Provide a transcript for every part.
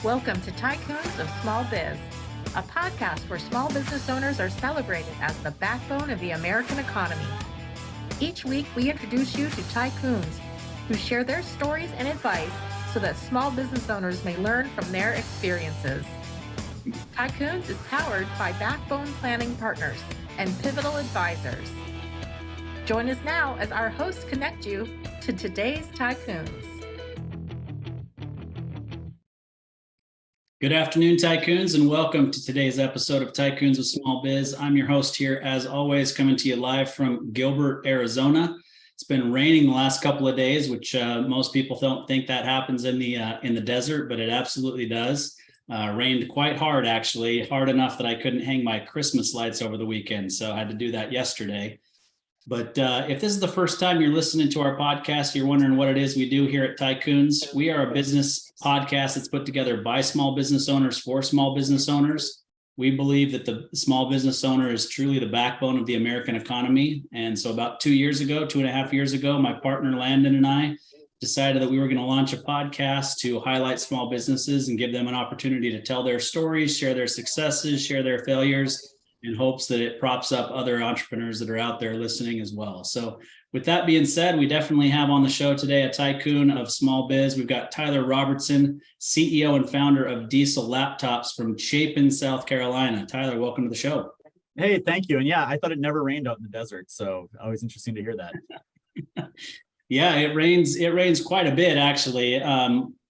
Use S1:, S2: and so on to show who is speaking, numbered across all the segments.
S1: Welcome to Tycoons of Small Biz, a podcast where small business owners are celebrated as the backbone of the American economy. Each week, we introduce you to tycoons who share their stories and advice so that small business owners may learn from their experiences. Tycoons is powered by Backbone Planning Partners and Pivotal Advisors. Join us now as our hosts connect you to today's tycoons.
S2: Good afternoon, Tycoons, and welcome to today's episode of Tycoons of Small Biz. I'm your host here, as always, coming to you live from Gilbert, Arizona. It's been raining the last couple of days, which most people don't think that happens in the desert, but it absolutely does. Rained quite hard, actually, hard enough that I couldn't hang my Christmas lights over the weekend, so I had to do that yesterday. But if this is the first time you're listening to our podcast, you're wondering what it is we do here at Tycoons. We are a business podcast that's put together by small business owners for small business owners. We believe that the small business owner is truly the backbone of the American economy. And so about 2.5 years ago, my partner Landon and I decided that we were going to launch a podcast to highlight small businesses and give them an opportunity to tell their stories, share their successes, share their failures, in hopes that it props up other entrepreneurs that are out there listening as well. So with that being said, we definitely have on the show today a tycoon of small biz. We've got Tyler Robertson, CEO and founder of Diesel Laptops from Chapin, South Carolina. Tyler, welcome to the show.
S3: Hey, thank you. And yeah, I thought it never rained out in the desert, so always interesting to hear that.
S2: Yeah, it rains quite a bit, actually.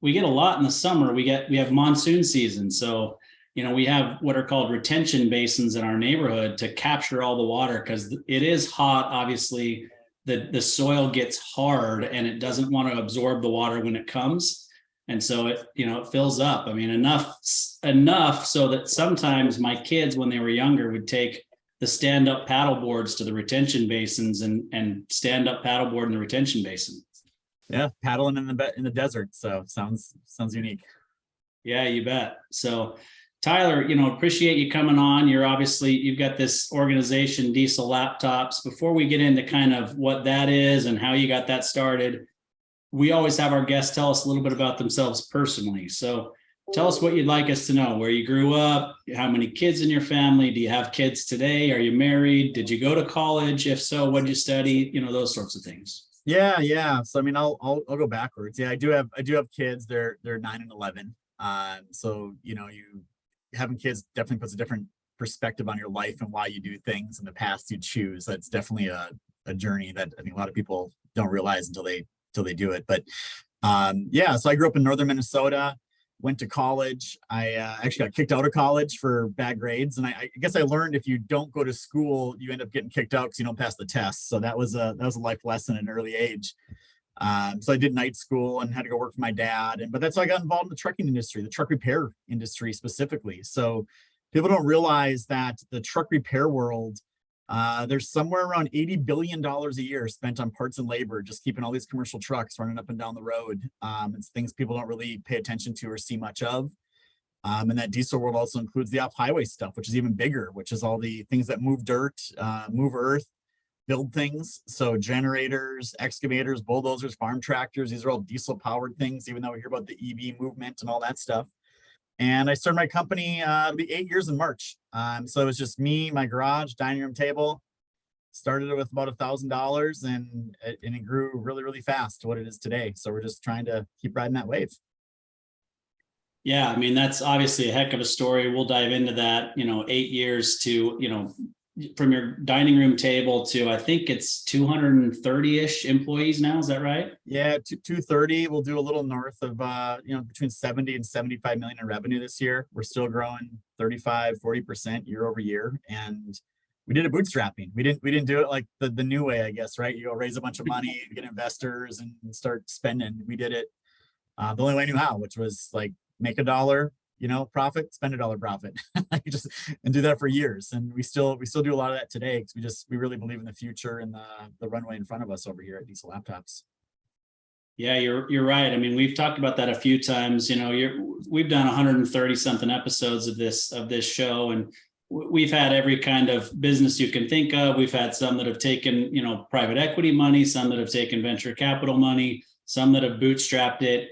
S2: We get a lot in the summer. We have monsoon season. So we have what are called retention basins in our neighborhood to capture all the water because it is hot. Obviously, the soil gets hard and it doesn't want to absorb the water when it comes. And so it fills up. I mean, enough so that sometimes my kids, when they were younger, would take the stand-up paddle boards to the retention basins and stand up paddleboard in the retention basin.
S3: Yeah, paddling in the desert. So sounds unique.
S2: Yeah, you bet. So Tyler, appreciate you coming on. You've got this organization, Diesel Laptops. Before we get into kind of what that is and how you got that started, we always have our guests tell us a little bit about themselves personally. So tell us what you'd like us to know, where you grew up, how many kids in your family, do you have kids today? Are you married? Did you go to college? If so, what did you study? Those sorts of things.
S3: Yeah. So I mean, I'll go backwards. Yeah, I do have kids. They're 9 and 11. So having kids definitely puts a different perspective on your life and why you do things and the paths you choose. That's definitely a journey that I think a lot of people don't realize until they do it. But so I grew up in northern Minnesota, went to college. I actually got kicked out of college for bad grades. And I guess I learned if you don't go to school, you end up getting kicked out because you don't pass the test. So that was a life lesson at an early age. So I did night school and had to go work for my dad. But that's how I got involved in the trucking industry, the truck repair industry specifically. So people don't realize that the truck repair world, there's somewhere around $80 billion a year spent on parts and labor, just keeping all these commercial trucks running up and down the road. It's things people don't really pay attention to or see much of. And that diesel world also includes the off-highway stuff, which is even bigger, which is all the things that move dirt, move earth, build things. So generators, excavators, bulldozers, farm tractors, these are all diesel powered things, even though we hear about the EV movement and all that stuff. And I started my company, it'll be 8 years in March. So it was just me, my garage, dining room table. Started it with about $1,000 and it grew really, really fast to what it is today. So we're just trying to keep riding that wave.
S2: Yeah, I mean, that's obviously a heck of a story. We'll dive into that, 8 years to, from your dining room table to, I think it's 230-ish employees now. Is that right?
S3: Yeah, 230. We'll do a little north of, between 70 and 75 million in revenue this year. We're still growing 35-40% year over year. And we did a bootstrapping. We didn't do it like the new way, I guess, right? You go raise a bunch of money, get investors and start spending. We did it the only way I knew how, which was like make $1, profit, spend $1 profit. And do that for years. And we still do a lot of that today because we really believe in the future and the runway in front of us over here at Diesel Laptops.
S2: Yeah, you're right. I mean, we've talked about that a few times. we've done 130 something episodes of this show, and we've had every kind of business you can think of. We've had some that have taken, private equity money, some that have taken venture capital money, some that have bootstrapped it.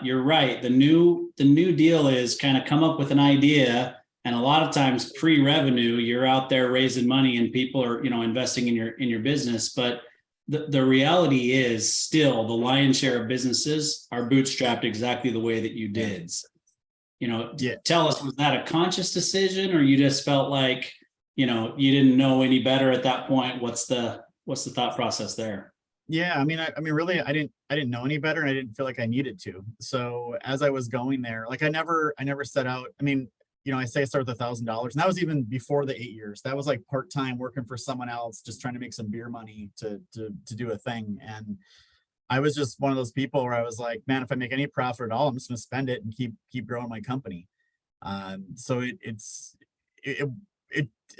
S2: You're right. The new deal is kind of come up with an idea, and a lot of times pre-revenue, you're out there raising money and people are, investing in your business. But the reality is still the lion's share of businesses are bootstrapped exactly the way that you did. Tell us, was that a conscious decision, or you just felt like, you didn't know any better at that point? What's the thought process there?
S3: Yeah, I mean, really, I didn't know any better, and I didn't feel like I needed to. So as I was going there, like I never set out. I mean, I say I started with $1,000, and that was even before the 8 years. That was like part-time working for someone else, just trying to make some beer money to do a thing. And I was just one of those people where I was like, man, if I make any profit at all, I'm just going to spend it and keep growing my company. So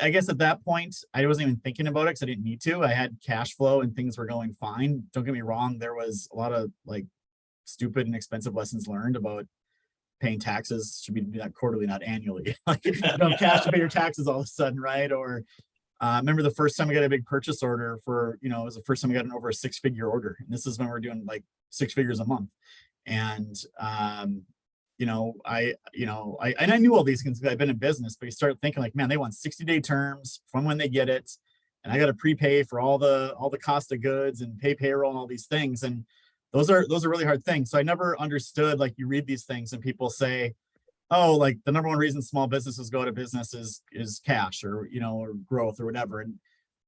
S3: I guess at that point, I wasn't even thinking about it because I didn't need to. I had cash flow and things were going fine. Don't get me wrong. There was a lot of like stupid and expensive lessons learned about paying taxes should be not quarterly, not annually. Like, you don't have cash to pay your taxes all of a sudden, right? Or I remember the first time I got a big purchase order for, it was the first time I got an over a 6-figure order. And this is when we're doing like 6 figures a month. And, I knew all these things because I've been in business, but you start thinking like, man, they want 60-day terms from when they get it. And I got to prepay for all the cost of goods and pay payroll and all these things. And those are really hard things. So I never understood, like, you read these things and people say, oh, like the number one reason small businesses go out of business is cash or growth or whatever. And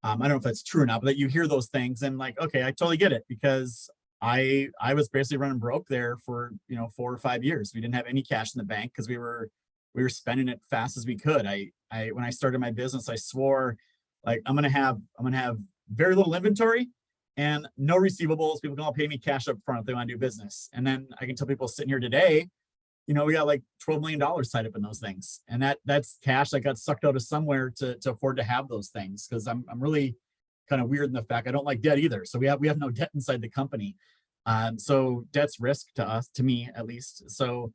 S3: I don't know if that's true or not, but that you hear those things and like, okay, I totally get it, because I was basically running broke there for 4 or 5 years. We didn't have any cash in the bank because we were spending it fast as we could. I when I started my business, I swore like I'm gonna have very little inventory and no receivables. People can all pay me cash up front if they want to do business. And then I can tell people sitting here today, we got like $12 million tied up in those things. And that's cash that got sucked out of somewhere to afford to have those things. Cause I'm really kind of weird in the fact I don't like debt either. So we have no debt inside the company. So debt's risk to me at least. So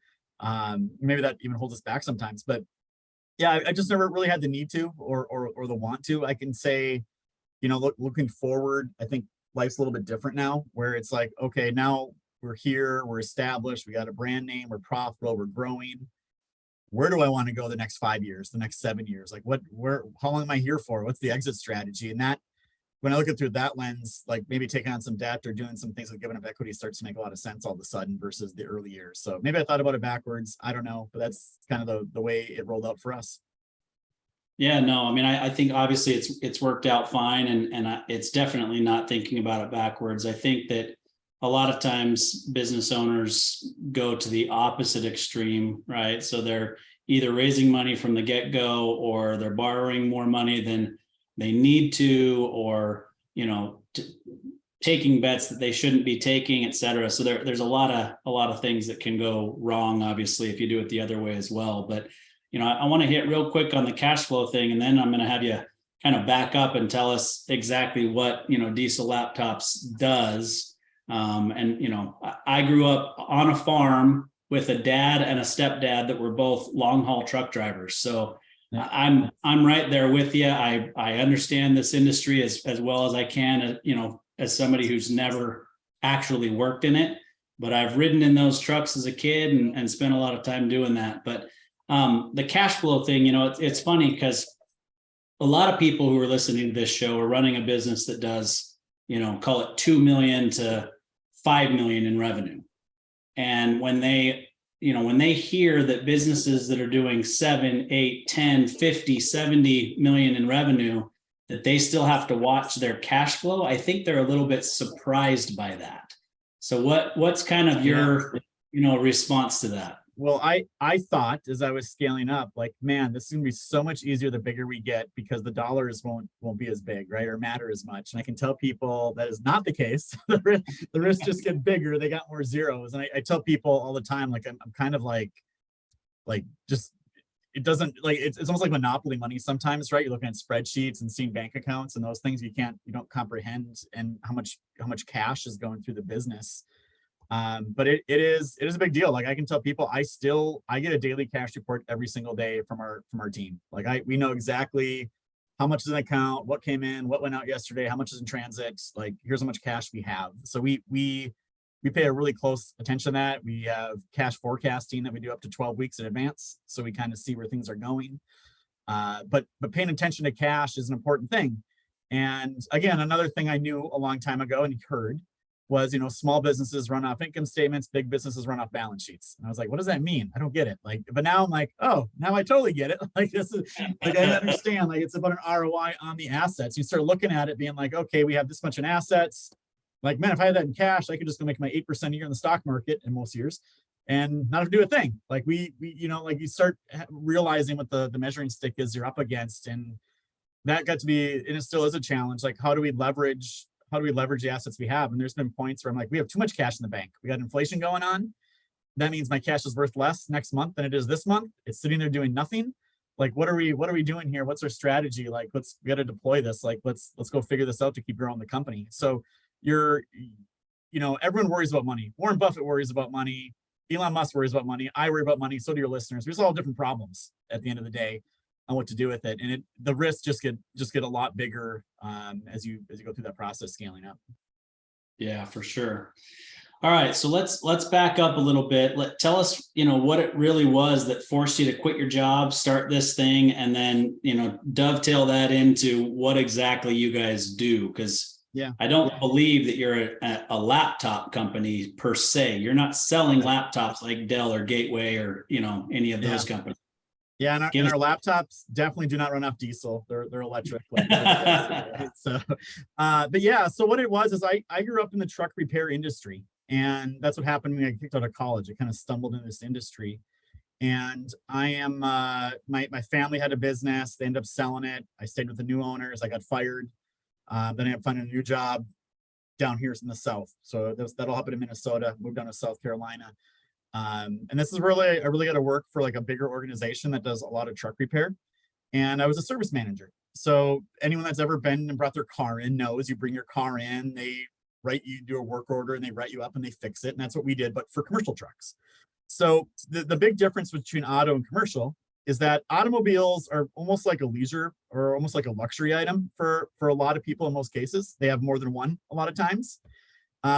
S3: maybe that even holds us back sometimes, but yeah, I just never really had the need to or the want to. I can say, looking forward, I think life's a little bit different now, where it's like, okay, now we're here, we're established, we got a brand name, we're profitable, we're growing. Where do I want to go the next 5 years, the next 7 years? Like how long am I here for? What's the exit strategy? And that, when I look at through that lens, like maybe taking on some debt or doing some things like giving up equity starts to make a lot of sense all of a sudden versus the early years. So maybe I thought about it backwards. I don't know, but that's kind of the way it rolled out for us.
S2: Yeah, no, I mean, I think obviously it's worked out fine, and it's definitely not thinking about it backwards. I think that a lot of times business owners go to the opposite extreme, right? So they're either raising money from the get-go, or they're borrowing more money than they need to, or taking bets that they shouldn't be taking, et cetera. So there's a lot of things that can go wrong, obviously, if you do it the other way as well. But I want to hit real quick on the cash flow thing, and then I'm going to have you kind of back up and tell us exactly what Diesel Laptops does. I grew up on a farm with a dad and a stepdad that were both long haul truck drivers. So I'm right there with you. I understand this industry as well as I can, as somebody who's never actually worked in it, but I've ridden in those trucks as a kid and spent a lot of time doing that. But the cash flow thing, it's funny because a lot of people who are listening to this show are running a business that does, call it 2 million to 5 million in revenue. And when they hear that businesses that are doing 7, 8, 10, 50, 70 million in revenue, that they still have to watch their cash flow, I think they're a little bit surprised by that. So what's kind of your, response to that?
S3: Well, I thought as I was scaling up, like, man, this is gonna be so much easier the bigger we get, because the dollars won't be as big, right, or matter as much. And I can tell people that is not the case. The risks just get bigger. They got more zeros. And I tell people all the time, like, I'm kind of like just, it doesn't, like, it's almost like monopoly money sometimes, right? You're looking at spreadsheets and seeing bank accounts and those things you don't comprehend, and how much cash is going through the business. But it is a big deal. Like I can tell people, I get a daily cash report every single day from our team. Like we know exactly how much is in account, what came in, what went out yesterday, how much is in transit. Like here's how much cash we have. So we pay a really close attention to that. We have cash forecasting that we do up to 12 weeks in advance, so we kind of see where things are going. But paying attention to cash is an important thing. And again, another thing I knew a long time ago and heard was, small businesses run off income statements, big businesses run off balance sheets. And I was like, what does that mean? I don't get it. Like, but now I'm like, oh, now I totally get it. Like this is like, I understand, like it's about an ROI on the assets. You start looking at it being like, okay, we have this much in assets. Like, man, if I had that in cash, I could just go make my 8% a year in the stock market in most years and not have to do a thing. Like we like you start realizing what the measuring stick is you're up against. And that got to be, and it still is a challenge. Like, how do we leverage the assets we have? And there's been points where I'm like, we have too much cash in the bank. We got inflation going on. That means my cash is worth less next month than it is this month. It's sitting there doing nothing. Like, what are we doing here? What's our strategy? Like, we got to deploy this. Like, let's go figure this out to keep growing the company. So everyone worries about money. Warren Buffett worries about money. Elon Musk worries about money. I worry about money. So do your listeners. There's all different problems at the end of the day on what to do with it. And the risks just get a lot bigger as you go through that process scaling up.
S2: Yeah, for sure. All right, so let's back up a little bit. Tell us, what it really was that forced you to quit your job, start this thing, and then, dovetail that into what exactly you guys do. Because I don't believe that you're a laptop company per se. You're not selling laptops like Dell or Gateway or, any of those companies.
S3: Yeah, and our laptops definitely do not run off diesel. They're electric. So what it was is I grew up in the truck repair industry, and that's what happened when I kicked out of college. I kind of stumbled into this industry, and I am my family had a business. They ended up selling it. I stayed with the new owners. I got fired. Then I ended up finding a new job down here in the South. So that'll happen in Minnesota. Moved down to South Carolina. And this is I really got to work for like a bigger organization that does a lot of truck repair. And I was a service manager. So anyone that's ever been and brought their car in knows you bring your car in, you do a work order and they write you up and they fix it. And that's what we did, but for commercial trucks. So the big difference between auto and commercial is that automobiles are almost like a leisure or almost like a luxury item for a lot of people in most cases. They have more than one a lot of times.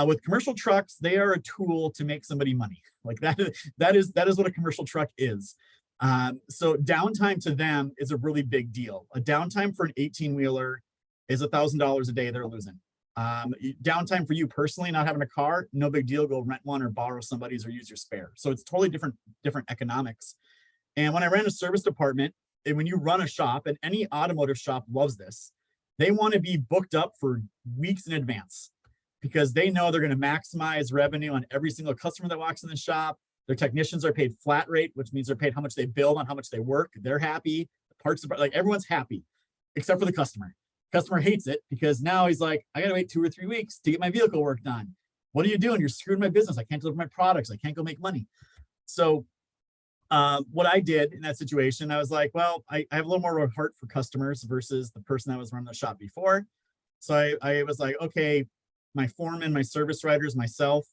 S3: With commercial trucks, they are a tool to make somebody money. Like that is what a commercial truck is. So downtime to them is a really big deal. A downtime for an 18-wheeler is $1,000 a day they're losing. Downtime for you personally, not having a car, no big deal. Go rent one or borrow somebody's or use your spare. So it's totally different economics. And when I ran a service department, and when you run a shop, and any automotive shop loves this, they want to be booked up for weeks in advance, because they know they're going to maximize revenue on every single customer that walks in the shop. Their technicians are paid flat rate, which means they're paid how much they build on how much they work. They're happy. The parts, like everyone's happy, except for the customer. Customer hates it because now he's like, I got to wait 2 or 3 weeks to get my vehicle work done. What are you doing? You're screwing my business. I can't deliver my products. I can't go make money. So what I did in that situation, I was like, well, I have a little more of a heart for customers versus the person that was running the shop before. So I was like, okay, my foreman, my service writers, myself,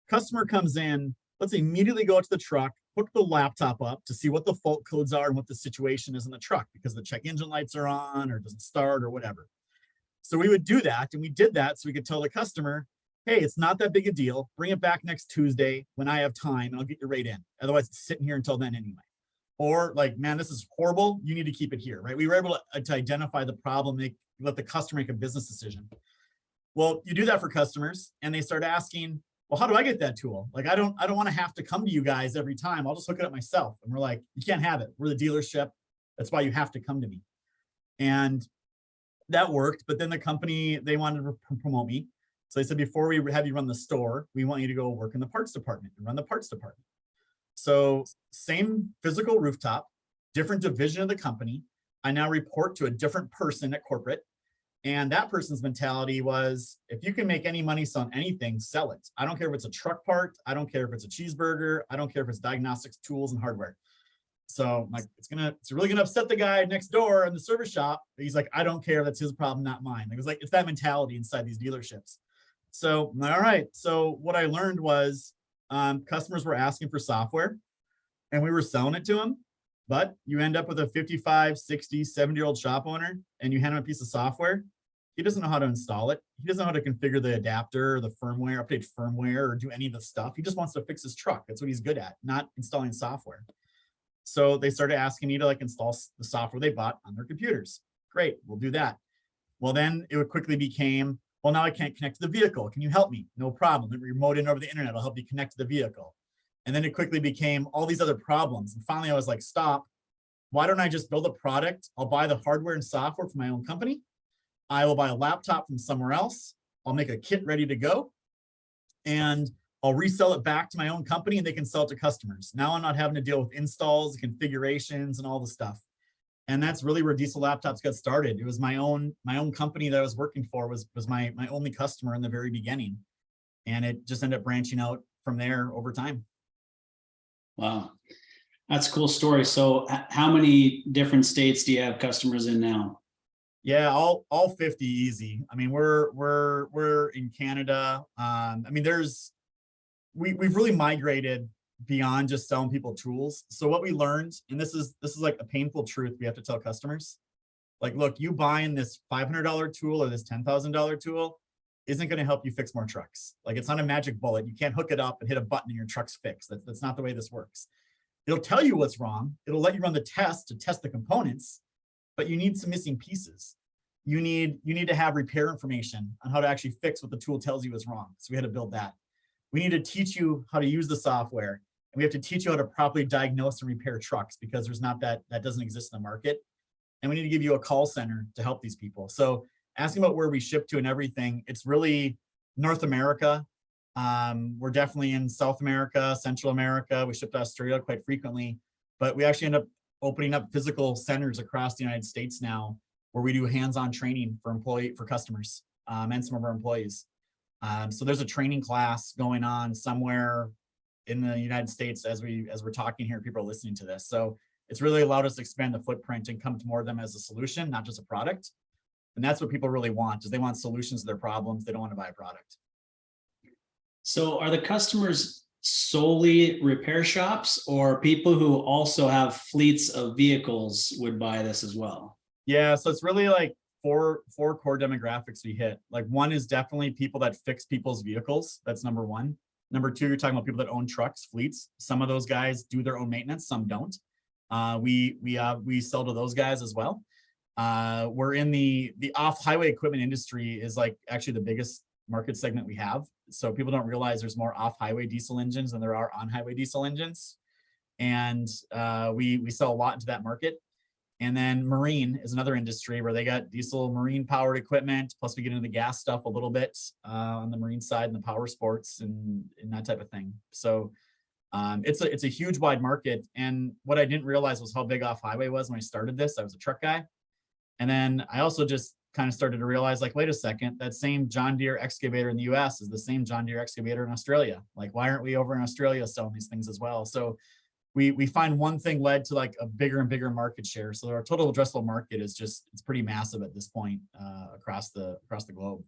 S3: customer comes in, let's immediately go to the truck, hook the laptop up to see what the fault codes are and what the situation is in the truck, because the check engine lights are on or doesn't start or whatever. So we would do that, and we did that so we could tell the customer, hey, it's not that big a deal. Bring it back next Tuesday when I have time, and I'll get your rate in. Otherwise, it's sitting here until then anyway. Or like, man, this is horrible. You need to keep it here, right? We were able to identify the problem, let the customer make a business decision. Well, you do that for customers, and they start asking, well, how do I get that tool? Like, I don't want to have to come to you guys every time. I'll just hook it up myself. And we're like, you can't have it. We're the dealership. That's why you have to come to me. And that worked. But then the company, they wanted to promote me. So they said, before we have you run the store, we want you to go work in the parts department and run the parts department. So same physical rooftop, different division of the company. I now report to a different person at corporate. And that person's mentality was, if you can make any money selling anything, sell it. I don't care if it's a truck part. I don't care if it's a cheeseburger. I don't care if it's diagnostics tools and hardware. So like, it's really gonna upset the guy next door in the service shop. He's like, I don't care. That's his problem, not mine. It was like, it's that mentality inside these dealerships. So, all right. So what I learned was customers were asking for software and we were selling it to them. But you end up with a 55, 60, 70-year-old shop owner and you hand him a piece of software. He doesn't know how to install it. He doesn't know how to configure the adapter or the firmware, update firmware, or do any of the stuff. He just wants to fix his truck. That's what he's good at, not installing software. So they started asking me to like install the software they bought on their computers. Great, we'll do that. Well, then it would quickly became, well, now I can't connect to the vehicle. Can you help me? No problem. Let me remote in over the internet. I'll help you connect to the vehicle. And then it quickly became all these other problems. And finally I was like, stop. Why don't I just build a product? I'll buy the hardware and software from my own company. I will buy a laptop from somewhere else. I'll make a kit ready to go. And I'll resell it back to my own company and they can sell it to customers. Now I'm not having to deal with installs, configurations, and all the stuff. And that's really where Diesel Laptops got started. It was my own company that I was working for was my only customer in the very beginning. And it just ended up branching out from there over time.
S2: Wow. That's a cool story. So how many different states do you have customers in now?
S3: Yeah, all 50 easy. I mean, we're in Canada. I mean, we've really migrated beyond just selling people tools. So what we learned, and this is like a painful truth we have to tell customers, like, look, you buying this $500 tool or this $10,000 tool isn't going to help you fix more trucks. Like, it's not a magic bullet. You can't hook it up and hit a button and your truck's fixed. That's not the way this works. It'll tell you what's wrong. It'll let you run the test to test the components, but you need some missing pieces. You need to have repair information on how to actually fix what the tool tells you is wrong. So we had to build that. We need to teach you how to use the software, and we have to teach you how to properly diagnose and repair trucks because there's not that doesn't exist in the market. And we need to give you a call center to help these people. So asking about where we ship to and everything, it's really North America. We're definitely in South America, Central America. We ship to Australia quite frequently, but we actually end up opening up physical centers across the United States now, where we do hands-on training for customers and some of our employees. So there's a training class going on somewhere in the United States as we're talking here. People are listening to this, so it's really allowed us to expand the footprint and come to more of them as a solution, not just a product. And that's what people really want, is they want solutions to their problems. They don't want to buy a product.
S2: So are the customers solely repair shops, or people who also have fleets of vehicles would buy this as well?
S3: Yeah, so it's really like four core demographics we hit. Like, one is definitely people that fix people's vehicles. That's number one. Number two, you're talking about people that own trucks, fleets. Some of those guys do their own maintenance, some don't. We sell to those guys as well. We're in the off-highway equipment industry is like actually the biggest market segment we have. So people don't realize there's more off-highway diesel engines than there are on-highway diesel engines. And we sell a lot into that market. And then marine is another industry where they got diesel marine powered equipment. Plus we get into the gas stuff a little bit on the marine side and the power sports and that type of thing. So it's a huge wide market. And what I didn't realize was how big off-highway was when I started this. I was a truck guy. And then I also just kind of started to realize, like, wait a second, that same John Deere excavator in the US is the same John Deere excavator in Australia. Like, why aren't we over in Australia selling these things as well? So we find one thing led to like a bigger and bigger market share. So our total addressable market is it's pretty massive at this point across the globe.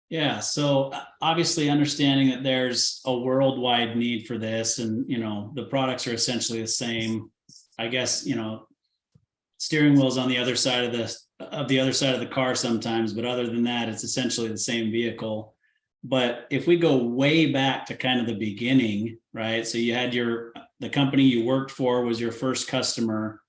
S2: Yeah, so obviously understanding that there's a worldwide need for this, and the products are essentially the same. I guess steering wheels on the other side of the car sometimes, but other than that, it's essentially the same vehicle. But if we go way back to kind of the beginning, right? So you had the company you worked for was your first customer.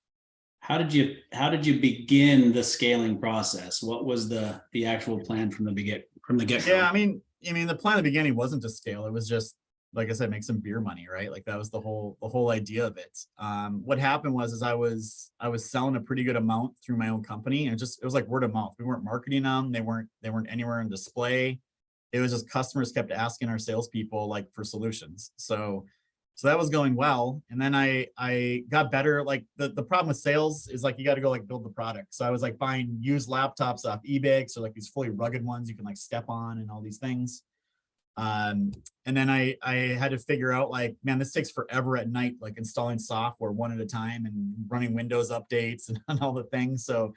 S2: How did you begin the scaling process? What was the actual plan from the get-go?
S3: Yeah, I mean, the plan at the beginning wasn't to scale. It was just, like I said, make some beer money, right? Like, that was the whole idea of it. What happened was I was selling a pretty good amount through my own company, and it was like word of mouth. We weren't marketing them. They weren't anywhere on display. It was just customers kept asking our salespeople like for solutions. So that was going well. And then I got better. Like, the problem with sales is like, you got to go like build the product. So I was like buying used laptops off eBay. So like these fully rugged ones you can like step on and all these things. And then I had to figure out, like, man, this takes forever at night, like installing software one at a time and running Windows updates and all the things. So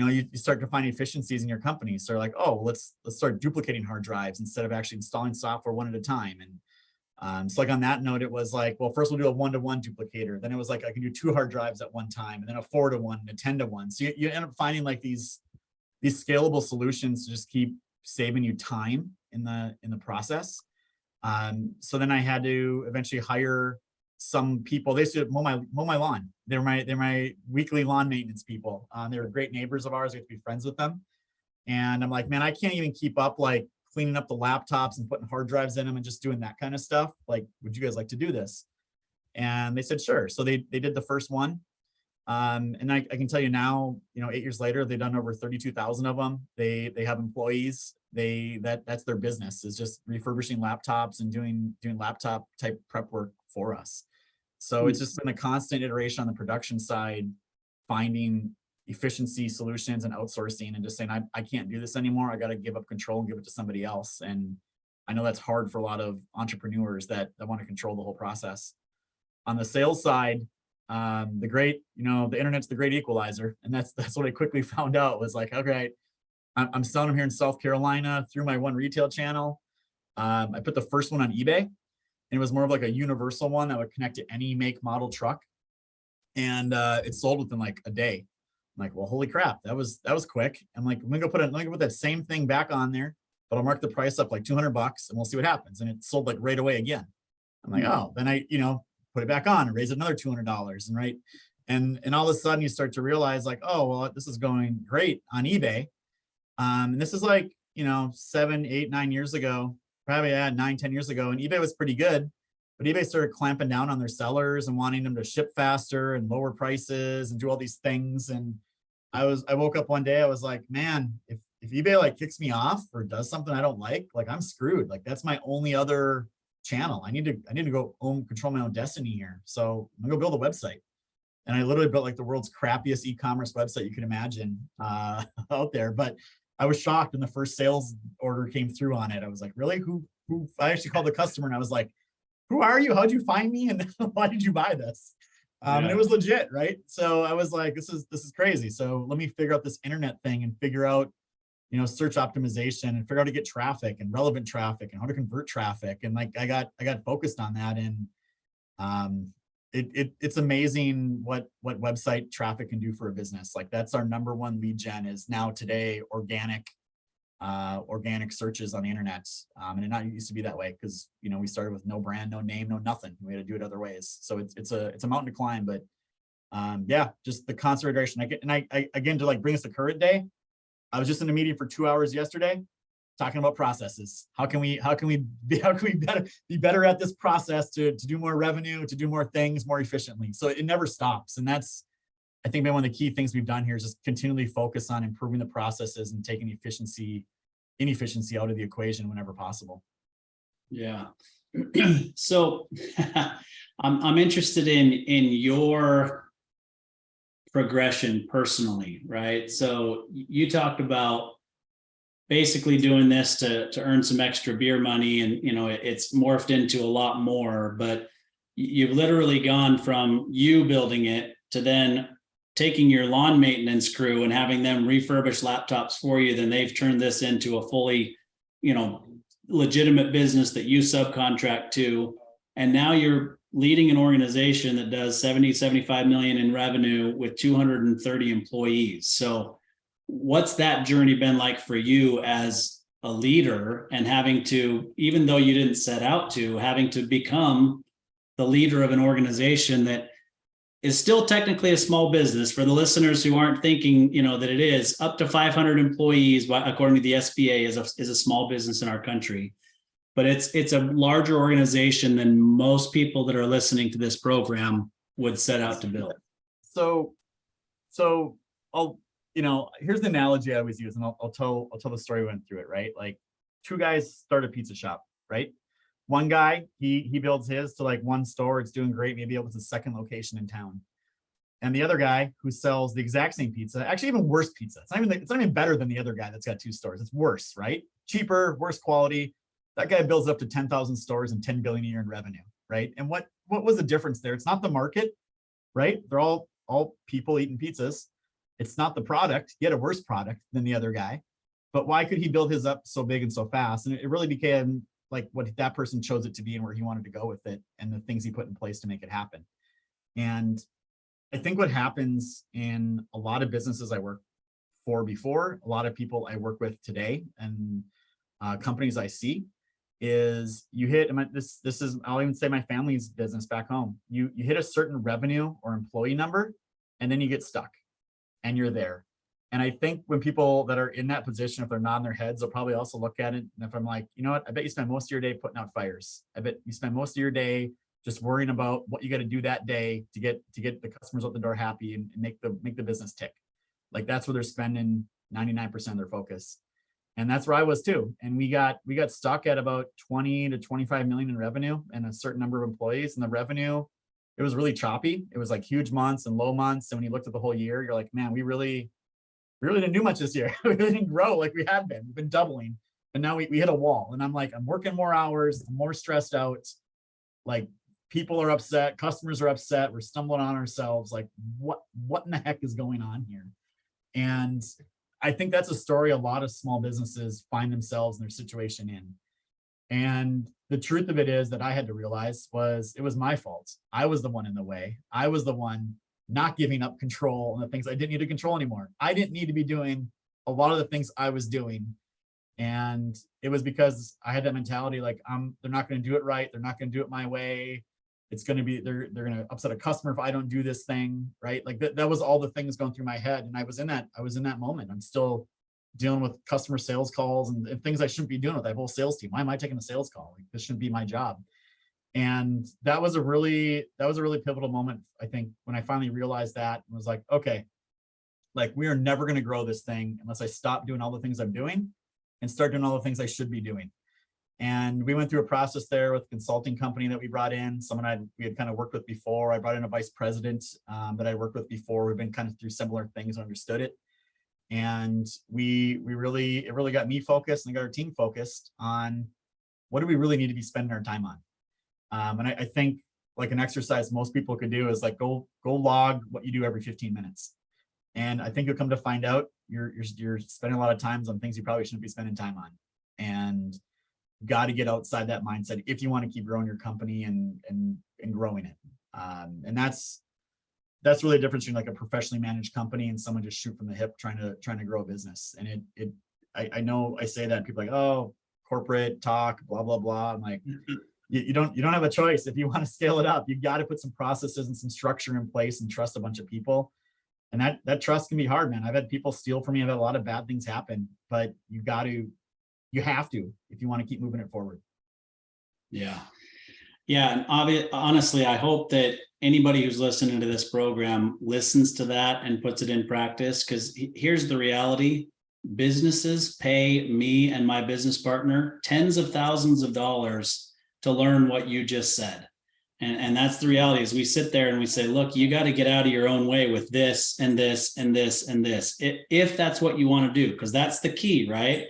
S3: you start to find efficiencies in your company. So like, oh, let's start duplicating hard drives instead of actually installing software one at a time. And so like on that note, it was like, well, first we'll do a 1-to-1 duplicator. Then it was like, I can do 2 hard drives at one time, and then a 4-to-1 and a 10-to-1. So you end up finding like these scalable solutions to just keep saving you time in the process. So then I had to eventually hire some people. They used to mow my lawn. They're my weekly lawn maintenance people. They were great neighbors of ours. We have to be friends with them. And I'm like, man, I can't even keep up like cleaning up the laptops and putting hard drives in them and just doing that kind of stuff. Like, would you guys like to do this? And they said, sure. So they did the first one. And I can tell you now, 8 years later, they've done over 32,000 of them. They have employees. That's their business, is just refurbishing laptops and doing laptop type prep work for us. So it's just been a constant iteration on the production side, finding efficiency solutions and outsourcing, and just saying, I can't do this anymore. I got to give up control and give it to somebody else. And I know that's hard for a lot of entrepreneurs that want to control the whole process. On the sales side, the internet's the great equalizer. And that's what I quickly found out, was like, okay, I'm selling them here in South Carolina through my one retail channel. I put the first one on eBay, and it was more of like a universal one that would connect to any make, model truck. And it sold within like a day. I'm like, well, holy crap, that was quick. I'm like, let me go put that same thing back on there, but I'll mark the price up like $200 and we'll see what happens. And it sold like right away again. I'm like, oh, then I, put it back on and raise another $200. And right. And all of a sudden you start to realize like, oh, well, this is going great on eBay. And this is like, 7, 8, 9 years ago, probably 9, 10 years ago. And eBay was pretty good, but eBay started clamping down on their sellers and wanting them to ship faster and lower prices and do all these things. And I woke up one day, I was like, man, if eBay like kicks me off or does something I don't like I'm screwed. Like that's my only other channel. I need to go control my own destiny here. So I'm gonna go build a website. And I literally built like the world's crappiest e-commerce website you can imagine out there. But I was shocked when the first sales order came through on it. I was like, really? Who? I actually called the customer and I was like, who are you? How'd you find me? And why did you buy this? And it was legit, right? So I was like, this is crazy. So let me figure out this internet thing and figure out, search optimization and figure out how to get traffic and relevant traffic and how to convert traffic. And like, I got focused on that. And it's amazing what website traffic can do for a business. Like that's our number one lead gen is now today, organic searches on the internet. And it not used to be that way because, we started with no brand, no name, no nothing. We had to do it other ways. So it's a mountain to climb, but just the constant iteration. I again, to like bring us to current day, I was just in a meeting for 2 hours yesterday talking about processes. How can we be better at this process to do more revenue, to do more things more efficiently? So it never stops. And that's, I think, one of the key things we've done here is just continually focus on improving the processes and taking inefficiency out of the equation whenever possible.
S2: Yeah. So I'm interested in your progression personally, right? So you talked about basically doing this to earn some extra beer money, and it's morphed into a lot more, but you've literally gone from you building it to then taking your lawn maintenance crew and having them refurbish laptops for you. Then they've turned this into a fully, legitimate business that you subcontract to. And now you're leading an organization that does 75 million in revenue with 230 employees. So what's that journey been like for you as a leader, and having to, even though you didn't set out to, having to become the leader of an organization that is still technically a small business? For the listeners who aren't thinking, that it is, up to 500 employees, according to the SBA, is a small business in our country. But it's a larger organization than most people that are listening to this program would set out to build.
S3: So I'll, here's the analogy I always use, and I'll tell the story we went through it, right? Like 2 guys start a pizza shop, right? One guy, he builds his to like one store. It's doing great. Maybe it was his second location in town. And the other guy who sells the exact same pizza, actually even worse pizza. It's not even better than the other guy that's got 2 stores. It's worse, right? Cheaper, worse quality. That guy builds up to 10,000 stores and 10 billion a year in revenue, right? And what was the difference there? It's not the market, right? They're all people eating pizzas. It's not the product. He had a worse product than the other guy, but why could he build his up so big and so fast? And it really became like what that person chose it to be and where he wanted to go with it and the things he put in place to make it happen. And I think what happens in a lot of businesses I work for before, a lot of people I work with today, and companies I see, is you hit, this is, I'll even say my family's business back home. You hit a certain revenue or employee number, and then you get stuck and you're there. And I think when people that are in that position, if they're nodding their heads, they'll probably also look at it. And if I'm like, you know what, I bet you spend most of your day putting out fires. I bet you spend most of your day just worrying about what you got to do that day to get the customers out the door happy and make the business tick. Like that's where they're spending 99% of their focus. And that's where I was too. And we got stuck at about 20 to 25 million in revenue and a certain number of employees. And the revenue, it was really choppy. It was like huge months and low months. And when you looked at the whole year, you're like, man, we really didn't do much this year. We really didn't grow like we had been. We've been doubling. And now we hit a wall. And I'm like, I'm working more hours, I'm more stressed out. Like people are upset, customers are upset. We're stumbling on ourselves. Like what in the heck is going on here? And I think that's a story a lot of small businesses find themselves in their situation in. And the truth of it is that I had to realize it was my fault. I was the one in the way. I was the one not giving up control on the things I didn't need to control anymore. I didn't need to be doing a lot of the things I was doing. And it was because I had that mentality, like, they're not going to do it right. They're not going to do it my way. It's going to be, they're going to upset a customer if I don't do this thing, right? Like that was all the things going through my head. And I was in that moment. I'm still dealing with customer sales calls and things I shouldn't be doing with that whole sales team. Why am I taking a sales call? Like this shouldn't be my job. And that was a really pivotal moment, I think, when I finally realized that and was like, okay, like we are never going to grow this thing unless I stop doing all the things I'm doing and start doing all the things I should be doing. And we went through a process there with a consulting company that we brought in, someone we had kind of worked with before. I brought in a vice president that I worked with before. We've been kind of through similar things and understood it. And it really got me focused and got our team focused on what do we really need to be spending our time on. And I think like an exercise most people could do is like go log what you do every 15 minutes. And I think you'll come to find out you're spending a lot of times on things you probably shouldn't be spending time on. And got to get outside that mindset if you want to keep growing your company and growing it. And that's really the difference between like a professionally managed company and someone just shoot from the hip trying to grow a business. And I know I say that people are like, oh, corporate talk, blah, blah, blah. I'm like, you don't have a choice. If you want to scale it up, you got to put some processes and some structure in place and trust a bunch of people. And that trust can be hard, man. I've had people steal from me. I've had a lot of bad things happen, but you have to, if you want to keep moving it forward.
S2: Yeah. And honestly, I hope that anybody who's listening to this program listens to that and puts it in practice, because here's the reality. Businesses pay me and my business partner tens of thousands of dollars to learn what you just said. And that's the reality. Is we sit there and we say, look, you got to get out of your own way with this and this and this and this, if that's what you want to do, because that's the key, right?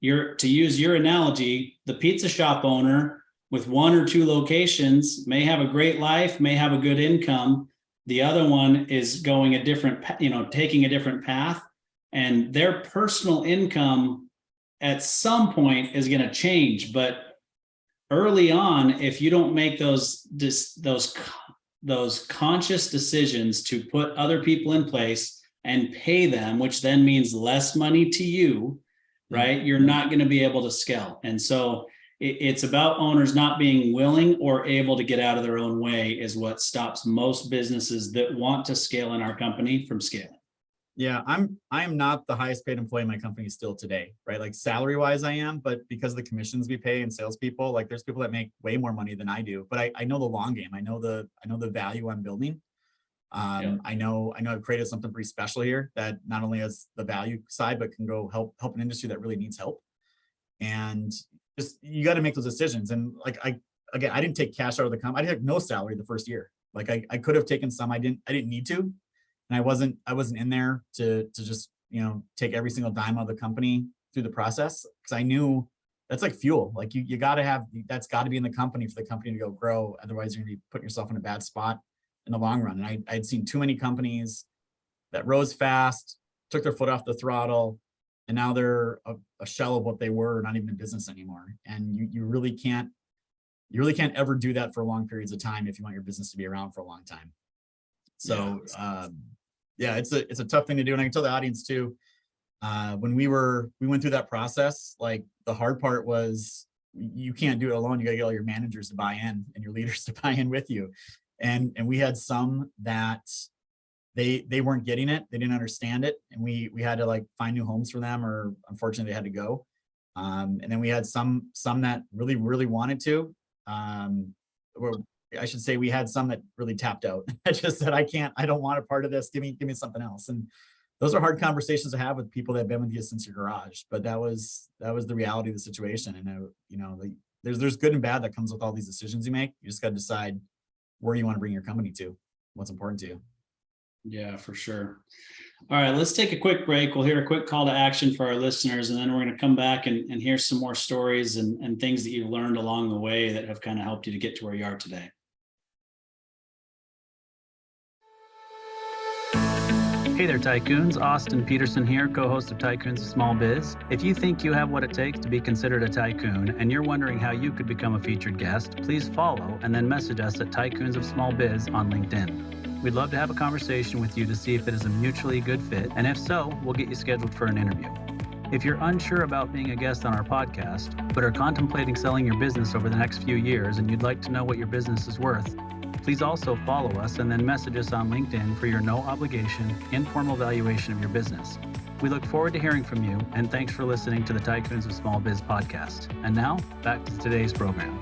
S2: To use your analogy, the pizza shop owner with 1 or 2 locations may have a great life, may have a good income. The other one is going taking a different path, and their personal income at some point is going to change. But early on, if you don't make those conscious decisions to put other people in place and pay them, which then means less money to you, right? You're not going to be able to scale. And so it's about owners not being willing or able to get out of their own way is what stops most businesses that want to scale in our company from scaling.
S3: Yeah, I am not the highest paid employee in my company still today, right? Like salary wise I am, but because of the commissions we pay and salespeople, like there's people that make way more money than I do, but I know the long game. I know the value I'm building. I know I've created something pretty special here that not only has the value side, but can go help an industry that really needs help. And just, you got to make those decisions. And like, I didn't take cash out of the company. I had no salary the first year. Like I could have taken some, I didn't need to. And I wasn't in there to just, take every single dime out of the company through the process. Cause I knew that's like fuel. Like you got to have, that's got to be in the company for the company to go grow. Otherwise you're gonna be putting yourself in a bad spot in the long run. And I'd seen too many companies that rose fast, took their foot off the throttle, and now they're a shell of what they were, not even in business anymore. And you really can't ever do that for long periods of time if you want your business to be around for a long time. So yeah, it's a tough thing to do. And I can tell the audience too, when we went through that process, like the hard part was you can't do it alone. You gotta get all your managers to buy in and your leaders to buy in with you. And we had some that they weren't getting it. They didn't understand it. And we had to like find new homes for them, or unfortunately they had to go. And then we had some that really, really wanted to, or I should say we had some that really tapped out. I just said, I don't want a part of this. Give me something else. And those are hard conversations to have with people that have been with you since your garage, but that was the reality of the situation. And you know, like, there's good and bad that comes with all these decisions you make. You just got to decide where you want to bring your company to, what's important to you.
S2: Yeah, for sure. All right, let's take a quick break. We'll hear a quick call to action for our listeners, and then we're going to come back and hear some more stories and things that you've learned along the way that have kind of helped you to get to where you are today.
S4: Hey there, Tycoons. Austin Peterson here, co-host of Tycoons of Small Biz. If you think you have what it takes to be considered a tycoon and you're wondering how you could become a featured guest, please follow and then message us at Tycoons of Small Biz on LinkedIn. We'd love to have a conversation with you to see if it is a mutually good fit, and if so, we'll get you scheduled for an interview. If you're unsure about being a guest on our podcast, but are contemplating selling your business over the next few years and you'd like to know what your business is worth, please also follow us and then message us on LinkedIn for your no obligation, informal valuation of your business. We look forward to hearing from you, and thanks for listening to the Tycoons of Small Biz podcast. And now, back to today's program.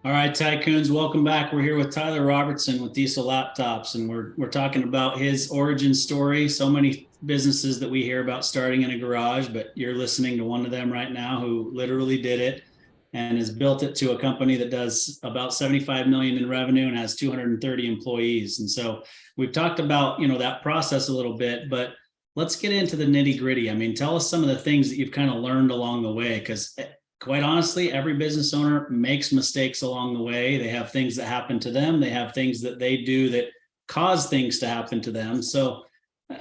S2: All right, Tycoons, welcome back. We're here with Tyler Robertson with Diesel Laptops, and we're talking about his origin story. So many businesses that we hear about starting in a garage, but you're listening to one of them right now who literally did it and has built it to a company that does about 75 million in revenue and has 230 employees. And so we've talked about, that process a little bit, but let's get into the nitty gritty. I mean, tell us some of the things that you've kind of learned along the way, because quite honestly, every business owner makes mistakes along the way. They have things that happen to them. They have things that they do that cause things to happen to them. So,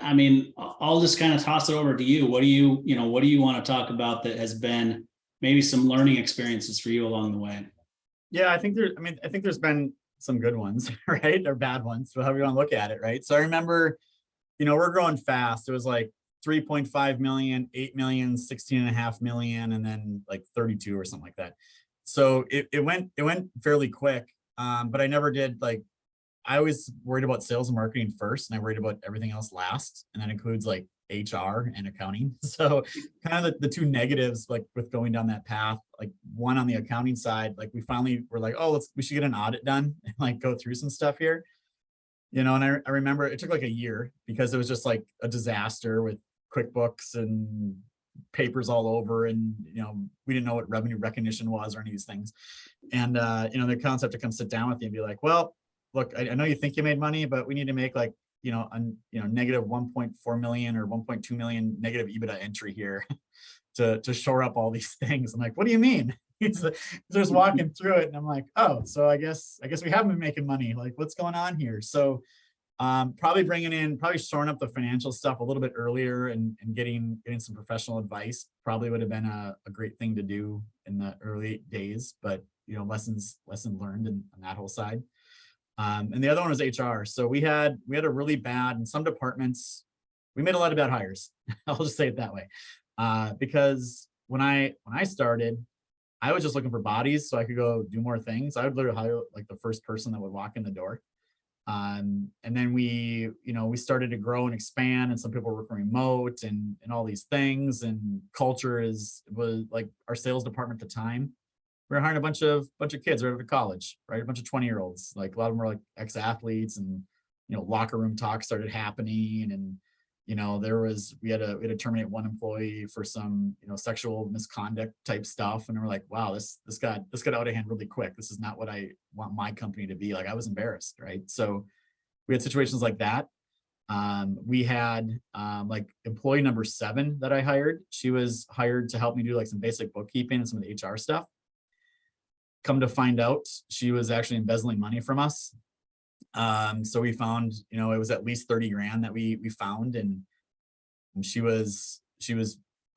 S2: I mean, I'll just kind of toss it over to you. What do you want to talk about that has been maybe some learning experiences for you along the way?
S3: Yeah, I think there's been some good ones, right? Or bad ones, however you want to look at it, right? So I remember, we're growing fast. It was like 3.5 million, 8 million, 16.5 million, and then like 32 or something like that. So it went fairly quick. But I never did, like, I always worried about sales and marketing first, and I worried about everything else last. And that includes like HR and accounting. So kind of the two negatives, like with going down that path, like one on the accounting side, like we finally were like, oh, we should get an audit done and like go through some stuff here, and I remember it took like a year because it was just like a disaster with QuickBooks and papers all over. And, we didn't know what revenue recognition was or any of these things. And, the concept to come sit down with you and be like, well, look, I know you think you made money, but we need to make like, negative 1.4 million or 1.2 million negative EBITDA entry here to shore up all these things. I'm like, what do you mean? He's just walking through it. And I'm like, oh, so I guess we haven't been making money. Like, what's going on here? So probably shoring up the financial stuff a little bit earlier and getting some professional advice probably would have been a great thing to do in the early days, but lesson learned on that whole side. And the other one was HR. So we had a really bad, in some departments, we made a lot of bad hires. I'll just say it that way. Because when I started, I was just looking for bodies so I could go do more things. I would literally hire like the first person that would walk in the door. And then we started to grow and expand, and some people were working remote and all these things. And culture was like our sales department at the time. We were hiring a bunch of kids right out of college, right? A bunch of 20-year-olds. Like a lot of them were like ex-athletes, and locker room talk started happening, and we had to terminate one employee for some sexual misconduct type stuff, and we're like, wow, this got out of hand really quick. This is not what I want my company to be. Like, I was embarrassed, right? So we had situations like that. We had like employee number 7 that I hired. She was hired to help me do like some basic bookkeeping and some of the HR stuff. Come to find out, she was actually embezzling money from us. So we found, it was at least 30 grand that we found, and she was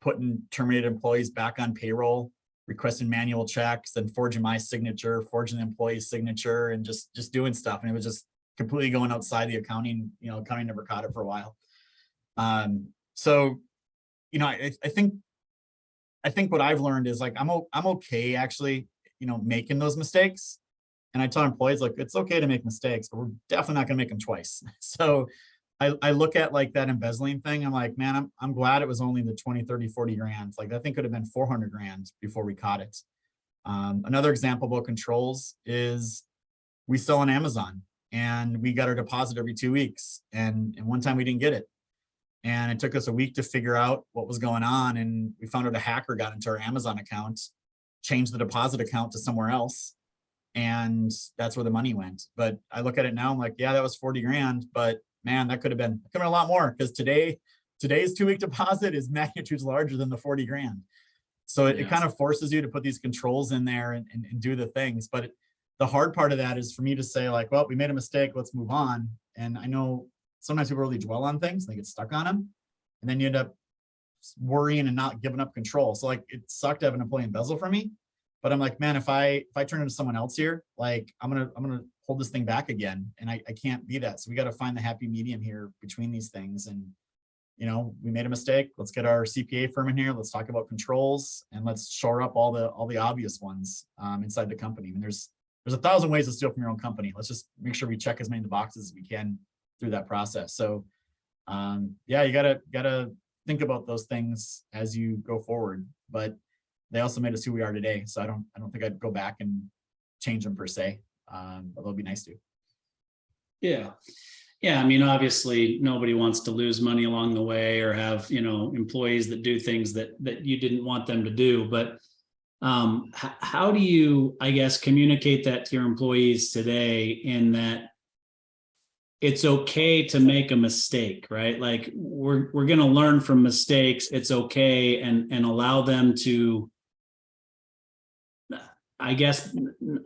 S3: putting terminated employees back on payroll, requesting manual checks, and forging my signature, forging the employee's signature, and just doing stuff. And it was just completely going outside the accounting. Accounting never caught it for a while. So, I think what I've learned is like, I'm okay actually, making those mistakes. And I tell employees, like, it's okay to make mistakes, but we're definitely not going to make them twice. So I look at like that embezzling thing. I'm like, man, I'm glad it was only the 20, 30, 40 grand. Like, that thing could have been 400 grand before we caught it. Another example about controls is we sell on Amazon, and we got our deposit every 2 weeks. And one time we didn't get it. And it took us a week to figure out what was going on. And we found out a hacker got into our Amazon account, changed the deposit account to somewhere else. And that's where the money went. But I look at it now, I'm like, yeah, that was 40 grand, but man, that could have been a lot more, because today's 2-week deposit is magnitudes larger than the 40 grand. So it kind of forces you to put these controls in there and do the things. But the hard part of that is for me to say like, well, we made a mistake, let's move on. And I know sometimes people really dwell on things, they get stuck on them, and then you end up worrying and not giving up control. So like, it sucked to have an employee embezzle from me, but I'm like, man, if I turn into someone else here, like I'm gonna hold this thing back again, and I can't be that. So we got to find the happy medium here between these things. And we made a mistake. Let's get our CPA firm in here. Let's talk about controls, and let's shore up all the obvious ones inside the company. I mean, there's 1,000 ways to steal from your own company. Let's just make sure we check as many of the boxes as we can through that process. So yeah, you gotta think about those things as you go forward. But they also made us who we are today. So I don't think I'd go back and change them per se. But it'll be nice to.
S2: Yeah. I mean, obviously nobody wants to lose money along the way or have, employees that do things that you didn't want them to do. But how do you, I guess, communicate that to your employees today, in that it's okay to make a mistake, right? Like we're going to learn from mistakes. It's okay, and allow them to, I guess,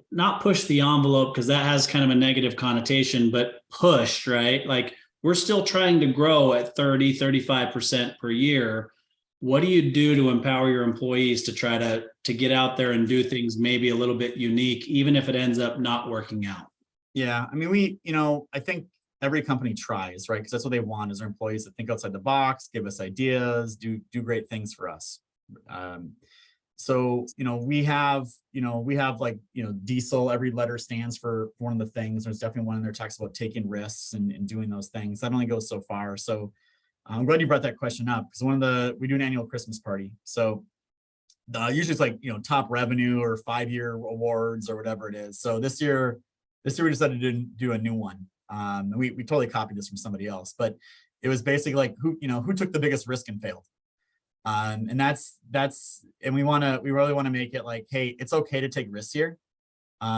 S2: not push the envelope, because that has kind of a negative connotation, but push, right? Like we're still trying to grow at 30, 35% per year. What do you do to empower your employees to try to get out there and do things maybe a little bit unique, even if it ends up not working out?
S3: Yeah, I mean, I think every company tries, right? Because that's what they want, is their employees to think outside the box, give us ideas, do great things for us. So, we have like, diesel, every letter stands for one of the things. There's definitely one in there talks about taking risks and doing those things. That only goes so far. So I'm glad you brought that question up, because we do an annual Christmas party. So usually it's like, top revenue or 5-year awards or whatever it is. So this year we decided to do a new one. We totally copied this from somebody else, but it was basically like, who took the biggest risk and failed. And that's, and we really want to make it like, hey, it's okay to take risks here.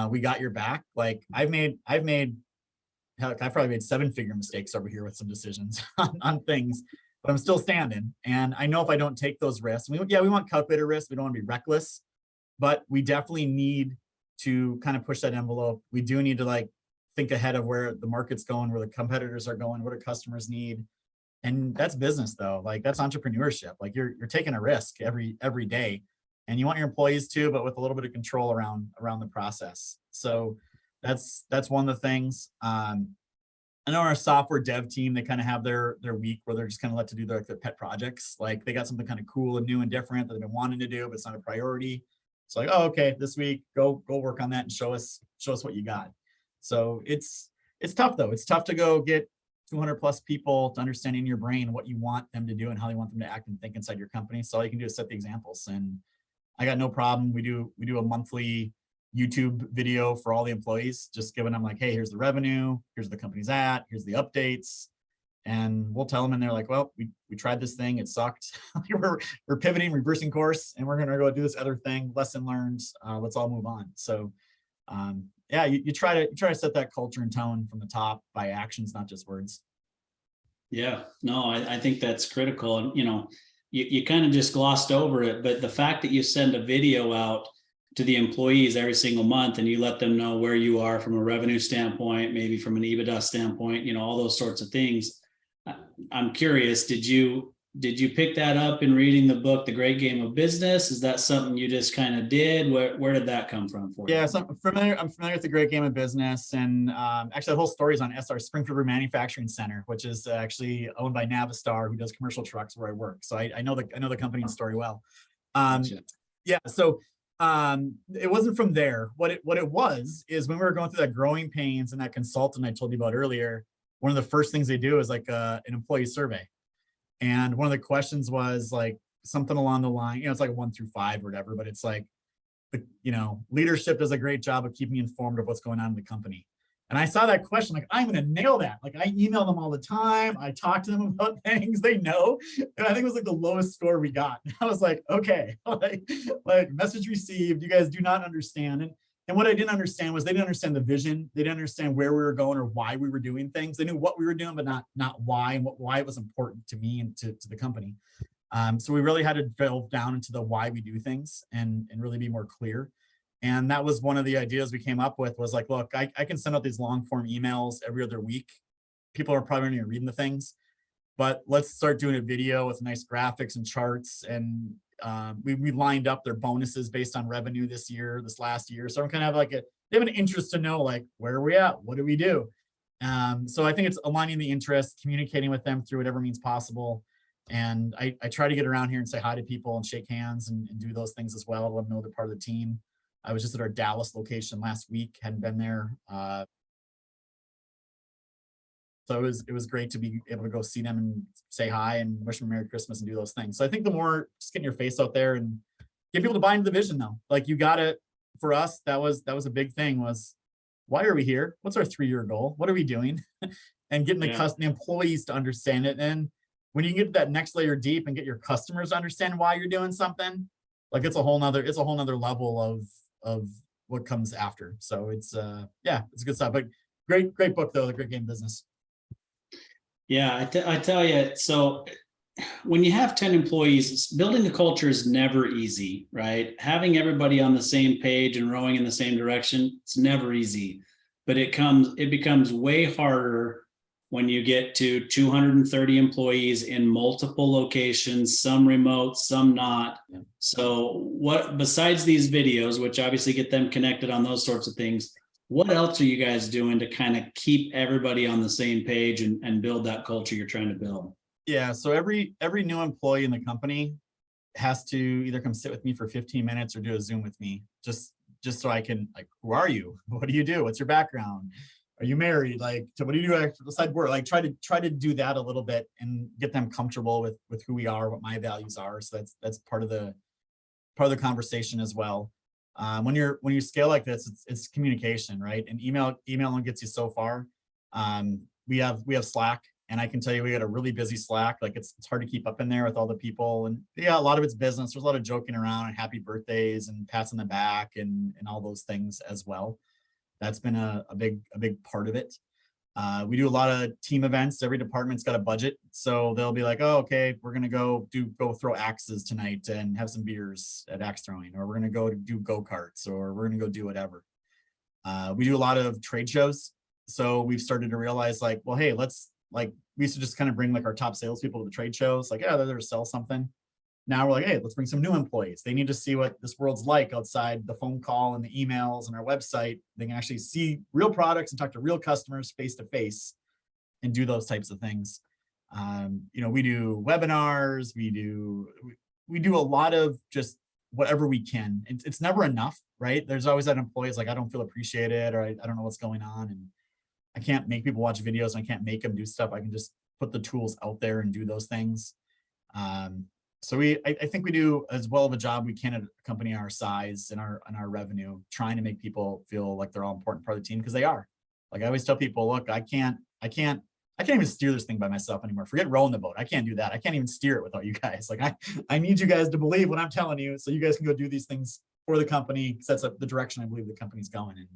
S3: We got your back. Like I've probably made 7-figure mistakes over here with some decisions on things, but I'm still standing. And I know if I don't take those risks, we want calculated risks. We don't want to be reckless, but we definitely need to kind of push that envelope. We do need to like think ahead of where the market's going, where the competitors are going, what do customers need. And that's business though. Like that's entrepreneurship. Like you're taking a risk every day, and you want your employees to, but with a little bit of control around the process. So that's one of the things. I know our software dev team, they kind of have their week where they're just kind of let to do their pet projects. Like they got something kind of cool and new and different that they've been wanting to do, but it's not a priority. It's like, oh, okay, this week, go work on that and show us what you got. So it's tough though. It's tough to go get 200 plus people to understand in your brain what you want them to do and how they want them to act and think inside your company. So all you can do is set the examples. And I got no problem. We do a monthly YouTube video for all the employees, just giving them like, hey, here's the revenue, here's the company's at, here's the updates. And we'll tell them, and they're like, well, we tried this thing, it sucked. we're pivoting, reversing course, and we're gonna go do this other thing. Lesson learned. Let's all move on. So yeah, you try to set that culture and tone from the top by actions, not just words.
S2: Yeah, no, I think that's critical. And you kind of just glossed over it, but the fact that you send a video out to the employees every single month, and you let them know where you are from a revenue standpoint, maybe from an EBITDA standpoint, you know, all those sorts of things. I'm curious, did you pick that up in reading the book, The Great Game of Business? Is that something you just kind of did? Where did that come from for you?
S3: Yeah, so I'm familiar with The Great Game of Business, and actually the whole story is on SR Springfield Manufacturing Center, which is actually owned by Navistar, who does commercial trucks where I work. So I know the company and story well.
S2: Gotcha.
S3: Yeah, so it wasn't from there. What it was is when we were going through that growing pains and that consultant I told you about earlier, one of the first things they do is like an employee survey. And one of the questions was like something along the line, you know, it's like a 1 through 5 or whatever, but it's like, you know, leadership does a great job of keeping you informed of what's going on in the company. And I saw that question, like, I'm going to nail that. Like, I email them all the time. I talk to them about things they know. And I think it was like the lowest score we got. I was like, okay, like message received. You guys do not understand. And what I didn't understand was they didn't understand the vision. They didn't understand where we were going or why we were doing things. They knew what we were doing, but not why, and why it was important to me and to the company. So we really had to delve down into the why we do things and really be more clear. And that was one of the ideas we came up with, was like, look, I can send out these long form emails every other week. People are probably not even reading the things, but let's start doing a video with nice graphics and charts. And we lined up their bonuses based on revenue this last year. So I'm kind of like they have an interest to know, like, where are we at? What do we do? So I think it's aligning the interest, communicating with them through whatever means possible. And I try to get around here and say hi to people and shake hands and do those things as well. Let them know they're part of the team. I was just at our Dallas location last week, hadn't been there. So it was great to be able to go see them and say hi and wish them Merry Christmas and do those things. So I think the more just getting your face out there and get people to buy into the vision though. Like, you got it. For us, that was a big thing, was why are we here? What's our 3-year goal? What are we doing? And getting the employees to understand it. And when you get to that next layer deep and get your customers to understand why you're doing something, like it's a whole nother level of what comes after. So it's it's good stuff. But great book though, The Great Game Business.
S2: Yeah, I tell you, so when you have 10 employees, building the culture is never easy, right? Having everybody on the same page and rowing in the same direction, it's never easy. But it becomes way harder when you get to 230 employees in multiple locations, some remote, some not. Yeah. So what, besides these videos, which obviously get them connected on those sorts of things, what else are you guys doing to kind of keep everybody on the same page and build that culture you're trying to build?
S3: Yeah, so every new employee in the company has to either come sit with me for 15 minutes or do a Zoom with me, just so I can, like, who are you? What do you do? What's your background? Are you married? Like, so what do you do outside work? Like, try to do that a little bit and get them comfortable with who we are, what my values are. So that's part of the conversation as well. When you scale like this, it's communication, right? And email only gets you so far. We have Slack, and I can tell you we got a really busy Slack. Like, it's hard to keep up in there with all the people, and yeah, a lot of it's business. There's a lot of joking around and happy birthdays and pats on the back and all those things as well. That's been a big part of it. We do a lot of team events. Every department's got a budget, so they'll be like, oh, okay, we're gonna go throw axes tonight and have some beers at axe throwing, or we're gonna go do go-karts, or we're gonna go do whatever. We do a lot of trade shows, so we've started to realize, like, well, hey, we used to just kind of bring like our top salespeople to the trade shows, like, yeah, they're there to sell something. Now we're like, hey, let's bring some new employees. They need to see what this world's like outside the phone call and the emails and our website. They can actually see real products and talk to real customers face to face and do those types of things. We do webinars. We do a lot of just whatever we can. It's never enough, right? There's always that employees like, I don't feel appreciated, or I don't know what's going on. And I can't make people watch videos. And I can't make them do stuff. I can just put the tools out there and do those things. So I think we do as well of a job we can at a company our size and our revenue, trying to make people feel like they're all important part of the team, because they are. Like, I always tell people, look, I can't even steer this thing by myself anymore. Forget rowing the boat. I can't do that. I can't even steer it without you guys. Like, I need you guys to believe what I'm telling you, so you guys can go do these things for the company, because that's the direction I believe the company's going in.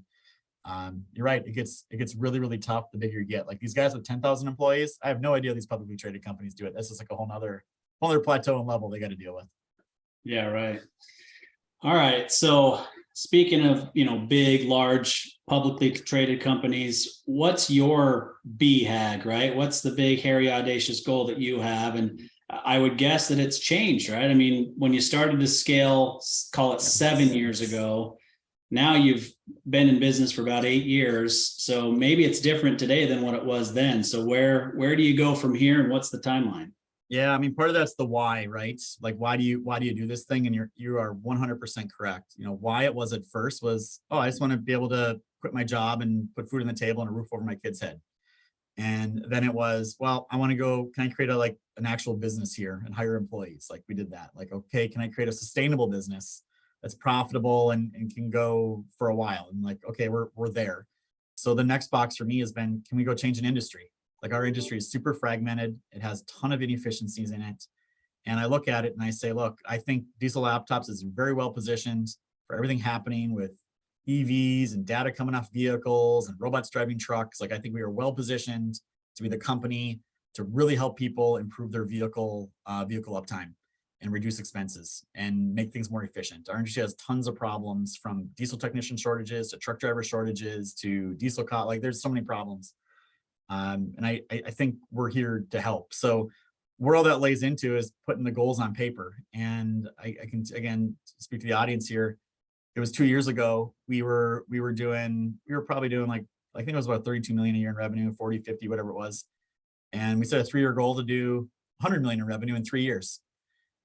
S3: You're right. It gets really, really tough the bigger you get. Like, these guys with 10,000 employees, I have no idea these publicly traded companies do it. That's just like a whole nother plateau and level they got to deal with.
S2: Yeah, right. All right. So speaking of, big, large, publicly traded companies, what's your BHAG, right? What's the big, hairy, audacious goal that you have? And I would guess that it's changed, right? I mean, when you started to scale, call it 7 years ago, now you've been in business for about 8 years. So maybe it's different today than what it was then. So where do you go from here, and what's the timeline?
S3: Yeah, I mean, part of that's the why, right? Like, why do you do this thing? And you are 100% correct. Why it was at first was, I just want to be able to quit my job and put food on the table and a roof over my kid's head. And then it was, well, I want to go, can I create an actual business here and hire employees? Like, we did that. Like, okay, can I create a sustainable business that's profitable and can go for a while? And like, okay, we're there. So the next box for me has been, can we go change an industry? Like, our industry is super fragmented. It has a ton of inefficiencies in it. And I look at it and I say, look, I think Diesel Laptops is very well positioned for everything happening with EVs and data coming off vehicles and robots driving trucks. Like, I think we are well positioned to be the company to really help people improve their vehicle uptime and reduce expenses and make things more efficient. Our industry has tons of problems, from diesel technician shortages to truck driver shortages to diesel cost. Like, there's so many problems. And I think we're here to help. So where all that lays into is putting the goals on paper. And I can, again, speak to the audience here. It was 2 years ago. We were probably doing, like, I think it was about 32 million a year in revenue, 40, 50, whatever it was. And we set a 3-year goal to do 100 million in revenue in 3 years.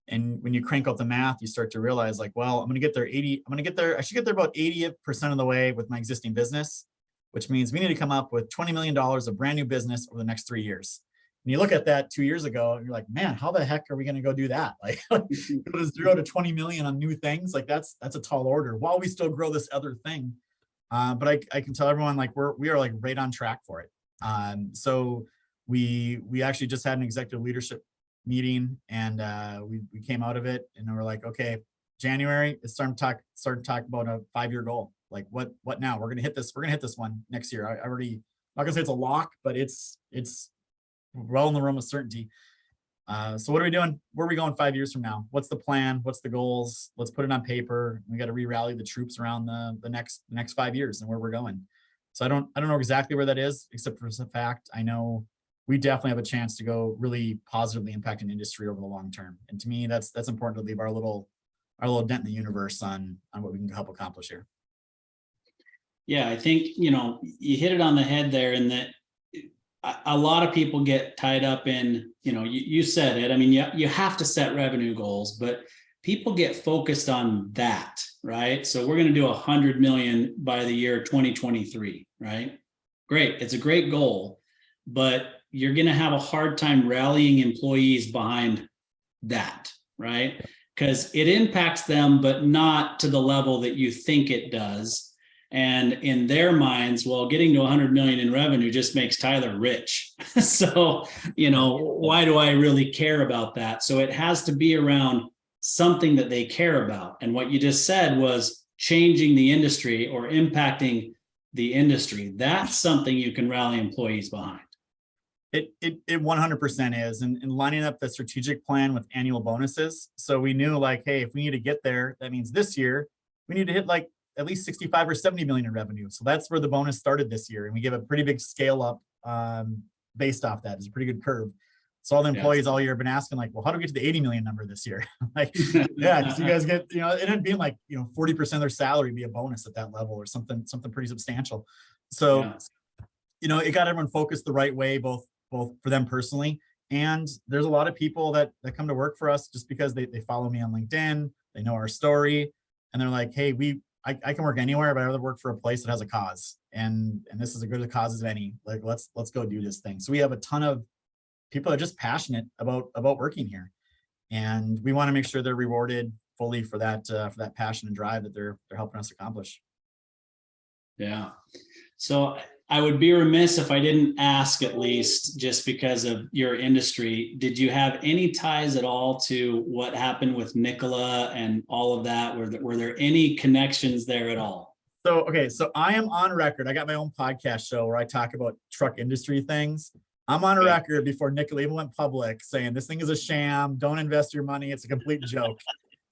S3: And when you crank out the math, you start to realize, like, well, I should get there about 80% of the way with my existing business, which means we need to come up with $20 million of brand new business over the next 3 years. And you look at that 2 years ago, and you're like, man, how the heck are we going to go do that? Like, go to 0 to 20 million on new things. Like, that's a tall order while we still grow this other thing. But I can tell everyone, like, we are like right on track for it. So we actually just had an executive leadership meeting, and we came out of it, and we're like, okay, January, it's starting to talk about a 5-year goal. Like, what now? We're gonna hit this one next year. I already, I'm not gonna say it's a lock, but it's well in the realm of certainty. So what are we doing? Where are we going 5 years from now? What's the plan? What's the goals? Let's put it on paper. We got to re-rally the troops around the next 5 years and where we're going. So I don't know exactly where that is, except for the fact I know we definitely have a chance to go really positively impact an industry over the long term. And to me, that's important to leave our little dent in the universe on what we can help accomplish here.
S2: Yeah, I think, you hit it on the head there, in that a lot of people get tied up in, you said it. I mean, you have to set revenue goals, but people get focused on that, right? So we're going to do 100 million by the year 2023, right? Great. It's a great goal, but you're going to have a hard time rallying employees behind that, right? Because it impacts them, but not to the level that you think it does. And in their minds, well, getting to 100 million in revenue just makes Tyler rich. So, why do I really care about that? So it has to be around something that they care about. And what you just said was changing the industry or impacting the industry. That's something you can rally employees behind.
S3: It 100% is, and lining up the strategic plan with annual bonuses. So we knew, like, hey, if we need to get there, that means this year we need to hit like at least 65 or 70 million in revenue. So that's where the bonus started this year. And we gave a pretty big scale up based off that. It's a pretty good curve. So all the employees all year have been asking, like, well, how do we get to the 80 million number this year? Like, yeah, because you guys get, it ended up being like, 40% of their salary be a bonus at that level, or something pretty substantial. So, it got everyone focused the right way, both for them personally. And there's a lot of people that come to work for us just because they follow me on LinkedIn, they know our story, and they're like, hey, I can work anywhere, but I'd rather work for a place that has a cause. And this is as good a cause as any. Like, let's go do this thing. So we have a ton of people that are just passionate about working here. And we want to make sure they're rewarded fully for that passion and drive that they're helping us accomplish.
S2: Yeah. So I would be remiss if I didn't ask, at least just because of your industry, did you have any ties at all to what happened with Nikola and all of that? Were there any connections there at all?
S3: So I am on record. I got my own podcast show where I talk about truck industry things. I'm on record before Nikola even went public saying this thing is a sham. Don't invest your money. It's a complete joke.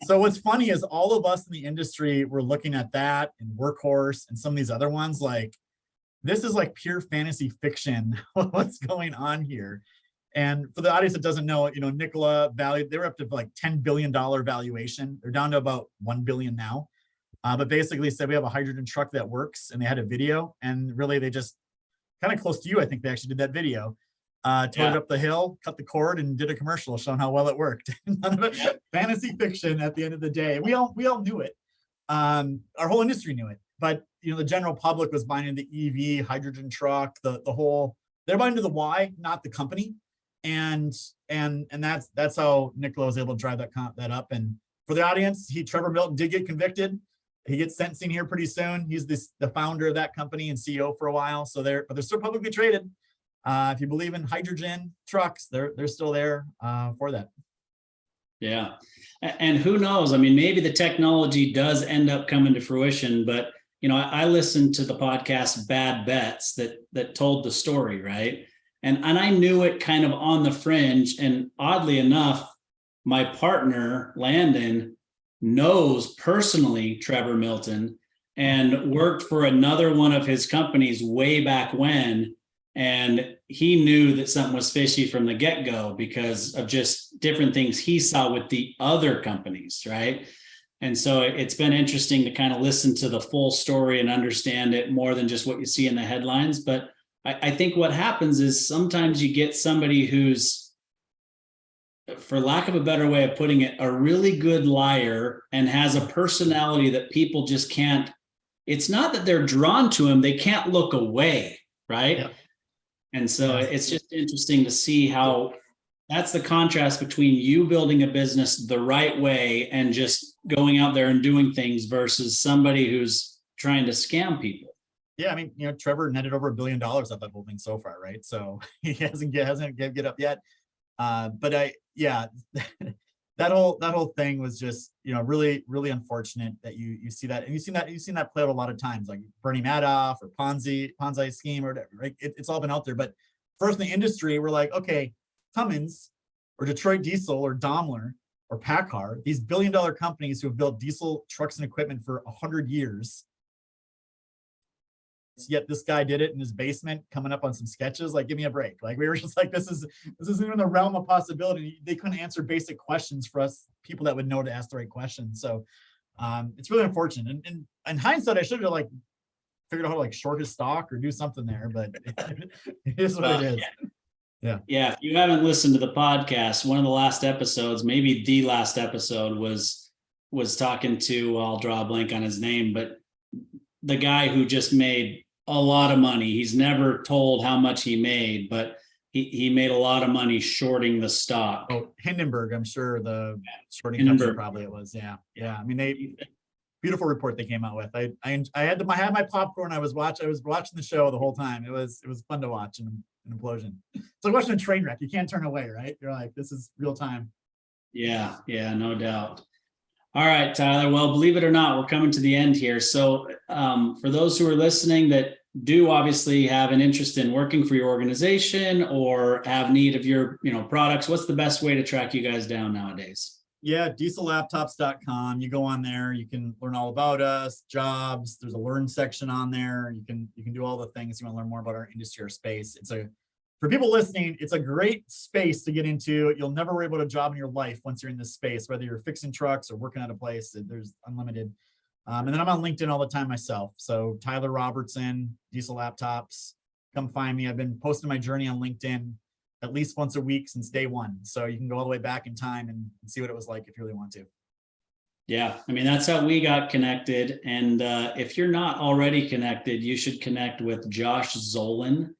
S3: So what's funny is all of us in the industry were looking at that and Workhorse and some of these other ones, like, this is like pure fantasy fiction. What's going on here? And for the audience that doesn't know, Nikola valued, they were up to like $10 billion valuation. They're down to about 1 billion now. But basically said, we have a hydrogen truck that works, and they had a video, and really they just kind of close to you. I think they actually did that video, towed it up the hill, cut the cord, and did a commercial showing how well it worked. None of it, fantasy fiction at the end of the day. We all knew it. Our whole industry knew it, but the general public was buying into the EV hydrogen truck, the whole, they're buying into the why, not the company. And that's how Nikola was able to drive that up. And for the audience, Trevor Milton did get convicted. He gets sentencing here pretty soon. He's the founder of that company and CEO for a while. So they're still publicly traded. If you believe in hydrogen trucks, they're still there for that.
S2: Yeah. And who knows? I mean, maybe the technology does end up coming to fruition, but I listened to the podcast Bad Bets that told the story, right? And I knew it kind of on the fringe. And oddly enough, my partner, Landon, knows personally Trevor Milton and worked for another one of his companies way back when. And he knew that something was fishy from the get-go because of just different things he saw with the other companies, right? And so it's been interesting to kind of listen to the full story and understand it more than just what you see in the headlines. But I think what happens is sometimes you get somebody who's, for lack of a better way of putting it, a really good liar and has a personality that people just can't, it's not that they're drawn to him, they can't look away, right? Yep. And so it's just interesting to see how that's the contrast between you building a business the right way and just going out there and doing things versus somebody who's trying to scam people.
S3: Yeah, I mean, Trevor netted over $1 billion off that whole thing so far, right? So he hasn't get up yet. But that whole thing was just, really, really unfortunate that you see that, and you've seen that play out a lot of times, like Bernie Madoff or Ponzi scheme or whatever, right? It's all been out there. But first in the industry, we're like, okay, Cummins or Detroit Diesel or Daimler or PACCAR, these billion-dollar companies who have built diesel trucks and equipment for 100 years. Yet this guy did it in his basement, coming up on some sketches. Like, give me a break. Like, we were just like, this isn't in the realm of possibility. They couldn't answer basic questions for us, people that would know to ask the right questions. So it's really unfortunate. And in hindsight, I should have like figured out how to like short his stock or do something there, but it is what it is. Yeah.
S2: If you haven't listened to the podcast, one of the last episodes, maybe the last episode, was talking to, I'll draw a blank on his name, but the guy who just made a lot of money. He's never told how much he made, but he made a lot of money shorting the stock.
S3: Oh, Hindenburg, I'm sure the shorting company probably it was. Yeah. I mean, beautiful report they came out with. I had my popcorn. I was watching the show the whole time. It was fun to watch, an implosion. It's like watching a train wreck. You can't turn away, right? You're like, this is real time.
S2: Yeah, no doubt. All right, Tyler. Well, believe it or not, we're coming to the end here. So for those who are listening that do obviously have an interest in working for your organization or have need of your products, what's the best way to track you guys down nowadays?
S3: Yeah, diesellaptops.com. You go on there, you can learn all about us, jobs. There's a learn section on there. You can do all the things you want to learn more about our industry or space. For people listening, it's a great space to get into. You'll never worry about a job in your life once you're in this space, whether you're fixing trucks or working at a place. There's unlimited. And then I'm on LinkedIn all the time myself. So Tyler Robertson, Diesel Laptops, come find me. I've been posting my journey on LinkedIn at least once a week since day one. So you can go all the way back in time and see what it was like if you really want to.
S2: Yeah, I mean, that's how we got connected. And if you're not already connected, you should connect with Josh Zolin.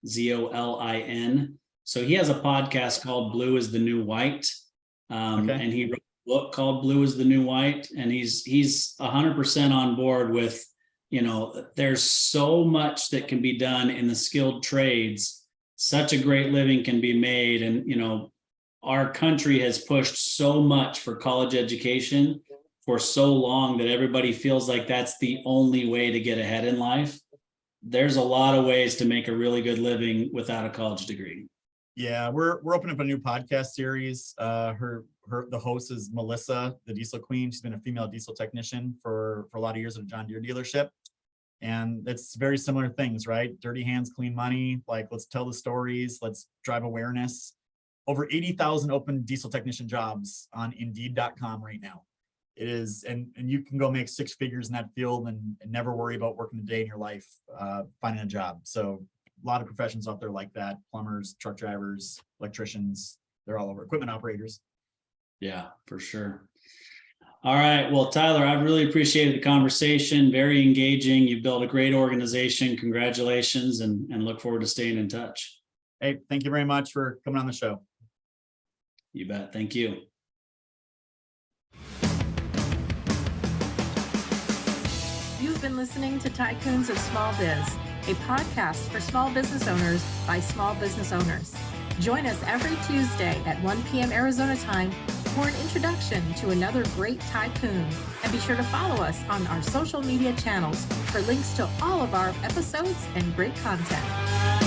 S2: Zolin. So he has a podcast called Blue is the New White. And he wrote a book called Blue is the New White. And he's 100% on board with, there's so much that can be done in the skilled trades. Such a great living can be made. And, our country has pushed so much for college education for so long that everybody feels like that's the only way to get ahead in life. There's a lot of ways to make a really good living without a college degree.
S3: Yeah, we're opening up a new podcast series. Her the host is Melissa, the diesel queen. She's been a female diesel technician for a lot of years at a John Deere dealership. And it's very similar things, right? Dirty hands, clean money. Like, let's tell the stories. Let's drive awareness. Over 80,000 open diesel technician jobs on Indeed.com right now. It is, and you can go make 6 figures in that field and never worry about working a day in your life, finding a job. So a lot of professions out there like that: plumbers, truck drivers, electricians, they're all over, equipment operators.
S2: Yeah, for sure. All right. Well, Tyler, I've really appreciated the conversation. Very engaging. You've built a great organization. Congratulations, and look forward to staying in touch.
S3: Hey, thank you very much for coming on the show.
S2: You bet. Thank you.
S1: You've been listening to Tycoons of Small Biz, a podcast for small business owners by small business owners. Join us every Tuesday at 1 p.m. Arizona time for an introduction to another great tycoon. And be sure to follow us on our social media channels for links to all of our episodes and great content.